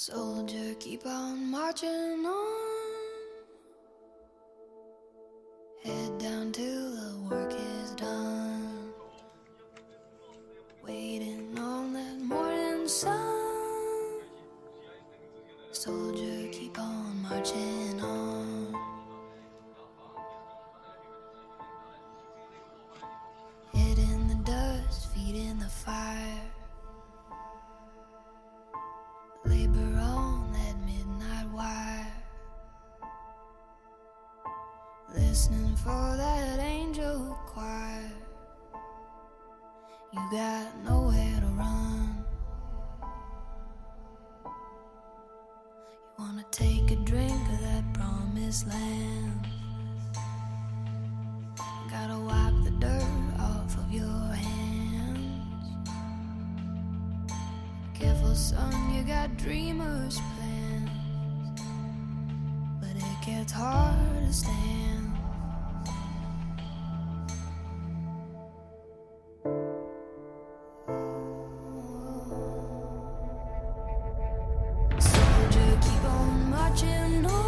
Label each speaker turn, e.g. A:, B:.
A: Soldier, keep on marching on. Head down till the work is done. Waiting on that morning sun. Soldier, keep on marching on. Head in the dust, feet in the fire. Labor on that midnight wire, listening for that angel choir. You got nowhere to run. You wanna take a drink of that promised land. Gotta wipe the dirt off of your hands. Careful, son, you got dreamers' plans, but it gets hard to stand. Soldier, keep on marching on.